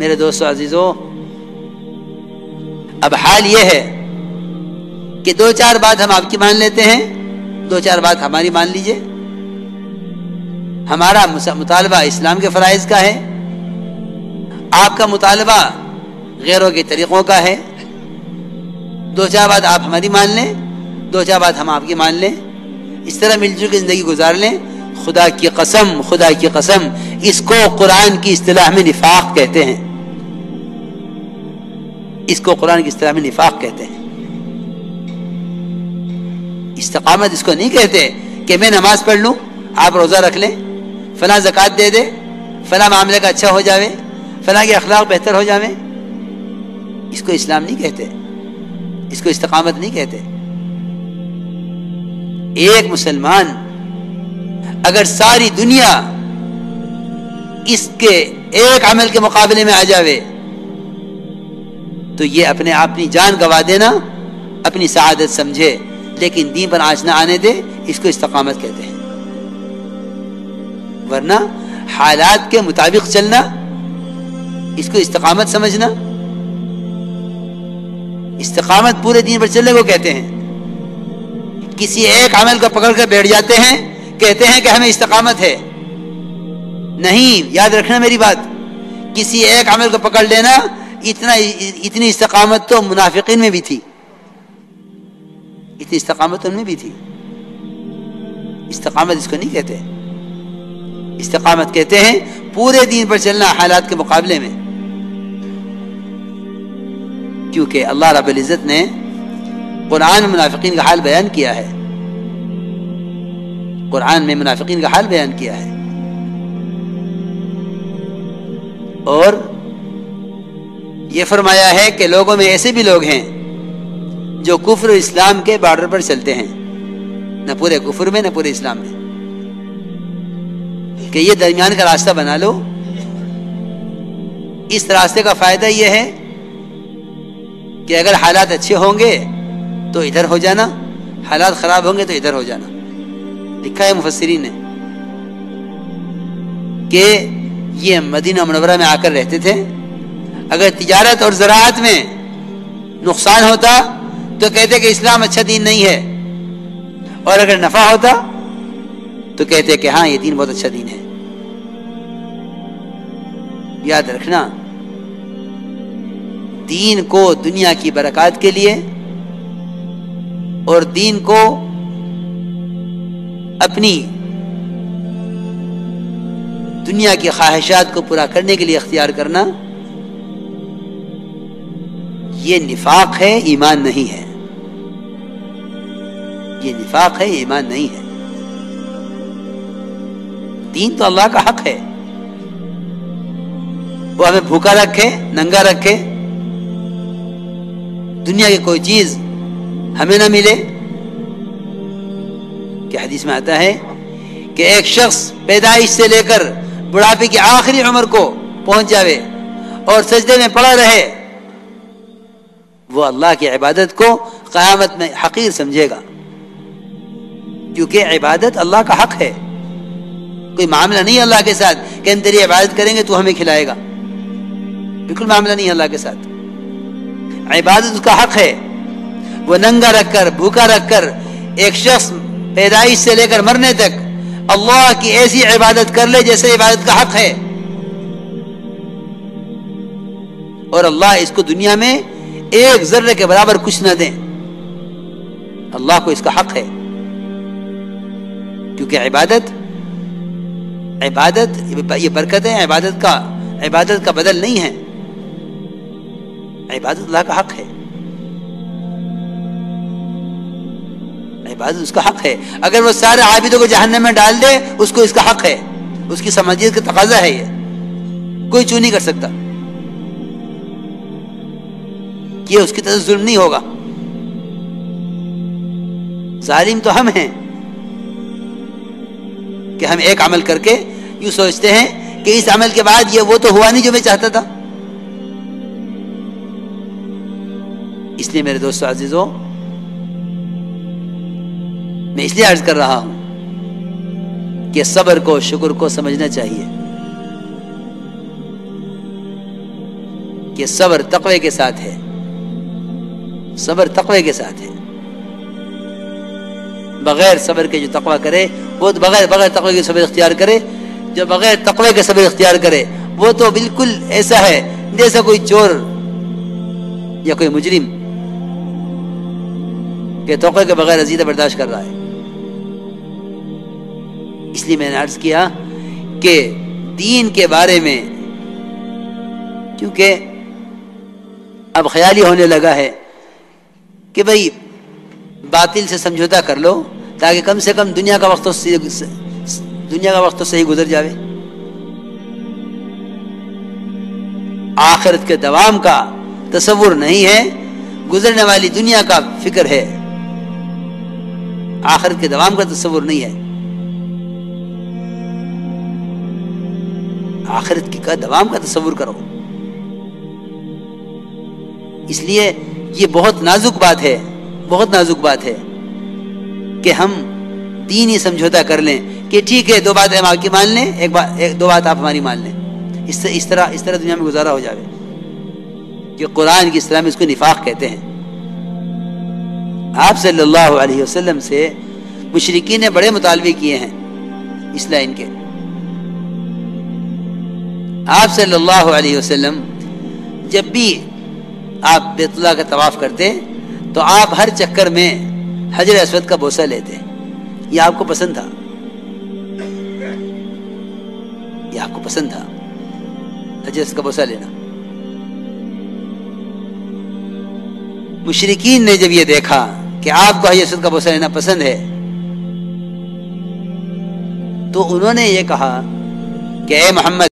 میرے دوستو عزیزو، اب حال یہ ہے کہ 2-4 بات ہم آپ کی مان لیتے ہیں، 2-4 بات ہماری مان لیجئے. ہمارا مطالبہ اسلام کے فرائض کا ہے، آپ کا مطالبہ غیروں کے طریقوں کا ہے. 2-4 بات آپ ہماری مان لیں، 2-4 بات ہم آپ کی مان لیں، اس طرح مل جل کے زندگی گزار لیں. خدا کی قسم اس کو قرآن کی اصطلاح میں نفاق کہتے ہیں. اس کو قرآن کی اصطلاح میں نفاق کہتے ہیں. استقامت اس کو نہیں کہتے کہ میں نماز پڑھ لوں، آپ روزہ رکھ لیں، فلاں زکوٰۃ دے دے، فلاں معاملے کا اچھا ہو جاوے، فلاں کے اخلاق بہتر ہو جاوے. اس کو اسلام نہیں کہتے، اس کو استقامت نہیں کہتے. ایک مسلمان اگر ساری دنیا اس کے ایک عمل کے مقابلے میں آ جاوے تو یہ اپنی جان گوا دینا اپنی سعادت سمجھے، لیکن دین پر آنچ نہ آنے دے. اس کو استقامت کہتے ہیں. ورنہ حالات کے مطابق چلنا، اس کو استقامت سمجھنا. استقامت پورے دین پر چلنے کو کہتے ہیں. کسی ایک عمل کو پکڑ کر بیٹھ جاتے ہیں، کہتے ہیں کہ ہمیں استقامت ہے. نہیں، یاد رکھنا میری بات، کسی ایک عمل کو پکڑ لینا، اتنی استقامت تو منافقین میں بھی تھی، اتنی استقامت ان میں بھی تھی. استقامت اس کو نہیں کہتے. استقامت کہتے ہیں پورے دین پر چلنا حالات کے مقابلے میں. کیونکہ اللہ رب العزت نے قرآن میں منافقین کا حال بیان کیا ہے. قرآن میں منافقین کا حال بیان کیا ہے. اور یہ فرمایا ہے کہ لوگوں میں ایسے بھی لوگ ہیں جو کفر و اسلام کے بارڈر پر چلتے ہیں، نہ پورے کفر میں نہ پورے اسلام میں، کہ یہ درمیان کا راستہ بنا لو. اس راستے کا فائدہ یہ ہے کہ اگر حالات اچھے ہوں گے تو ادھر ہو جانا، حالات خراب ہوں گے تو ادھر ہو جانا. لکھا ہے مفسرین نے کہ یہ مدینہ منورہ میں آ کر رہتے تھے. اگر تجارت اور زراعت میں نقصان ہوتا تو کہتے کہ اسلام اچھا دین نہیں ہے، اور اگر نفع ہوتا تو کہتے کہ ہاں یہ دین بہت اچھا دین ہے. یاد رکھنا، دین کو دنیا کی برکات کے لیے اور دین کو اپنی دنیا کی خواہشات کو پورا کرنے کے لیے اختیار کرنا، یہ نفاق ہے، ایمان نہیں ہے. یہ نفاق ہے، ایمان نہیں ہے. دین تو اللہ کا حق ہے. وہ ہمیں بھوکا رکھے، ننگا رکھے، دنیا کی کوئی چیز ہمیں نہ ملے. کہ حدیث میں آتا ہے کہ ایک شخص پیدائش سے لے کر بڑھاپے کی آخری عمر کو پہنچ جاوے اور سجدے میں پڑا رہے، وہ اللہ کی عبادت کو قیامت میں حقیر سمجھے گا. کیونکہ عبادت اللہ کا حق ہے. کوئی معاملہ نہیں اللہ کے ساتھ کہ ہم تیری عبادت کریں گے تو ہمیں کھلائے گا. بالکل معاملہ نہیں اللہ کے ساتھ. عبادت اس کا حق ہے. وہ ننگا رکھ کر، بھوکا رکھ کر ایک شخص پیدائش سے لے کر مرنے تک اللہ کی ایسی عبادت کر لے جیسے عبادت کا حق ہے. اور اللہ اس کو دنیا میں ایک ذرے کے برابر کچھ نہ دیں. اللہ کو اس کا حق ہے. کیونکہ عبادت یہ برکتیں عبادت کا بدل نہیں ہے. عبادت اللہ کا حق ہے. عبادت اس کا حق ہے. اگر وہ سارے عابدوں کو جہنم میں ڈال دے، اس کو اس کا حق ہے. اس کی سمجھیت کا تقاضا ہے. یہ کوئی چوں نہیں کر سکتا. یہ اس کی طرف ظلم نہیں ہوگا. ظالم تو ہم ہیں کہ ہم ایک عمل کر کے یوں سوچتے ہیں کہ اس عمل کے بعد یہ وہ تو ہوا نہیں جو میں چاہتا تھا. اس لیے میرے دوستو عزیزو، میں اس لیے عرض کر رہا ہوں کہ صبر کو، شکر کو سمجھنا چاہیے. کہ صبر تقوی کے ساتھ ہے، صبر تقوی کے ساتھ ہے. بغیر صبر کے جو تقوی کرے وہ بغیر تقوی کے صبر اختیار کرے، جو بغیر تقوی کے صبر اختیار کرے وہ تو بالکل ایسا ہے جیسا کوئی چور یا کوئی مجرم کہ تقوی کے بغیر عزیزہ برداشت کر رہا ہے. اس لیے میں نے عرض کیا کہ دین کے بارے میں کیونکہ اب خیال ہی ہونے لگا ہے کہ بھئی باطل سے سمجھوتا کر لو تاکہ کم سے کم دنیا کا وقت تو صحیح گزر جاوے. آخرت کے دوام کا تصور نہیں ہے، گزرنے والی دنیا کا فکر ہے. آخرت کے دوام کا تصور نہیں ہے، آخرت کا دوام کا تصور کرو. اس لیے یہ بہت نازک بات ہے، بہت نازک بات ہے کہ ہم دینی سمجھوتا کر لیں کہ ٹھیک ہے 2 باتیں ہم آپ کی مان لیں، 2 بات آپ ہماری مان لیں. اس طرح دنیا میں گزارا ہو جاوے کہ قرآن کی اصطلاح میں اس کو نفاق کہتے ہیں. آپ صلی اللہ علیہ وسلم سے مشرکین نے بڑے مطالبے کیے ہیں اصلاح ان کے. آپ صلی اللہ علیہ وسلم جب بھی آپ بیت اللہ کا طواف کرتے تو آپ ہر چکر میں حجر اسود کا بوسہ لیتے. یہ آپ کو پسند تھا، یہ آپ کو پسند تھا حجر اسود کا بوسہ لینا. مشرکین نے جب یہ دیکھا کہ آپ کو حجر اسود کا بوسہ لینا پسند ہے تو انہوں نے یہ کہا کہ اے محمد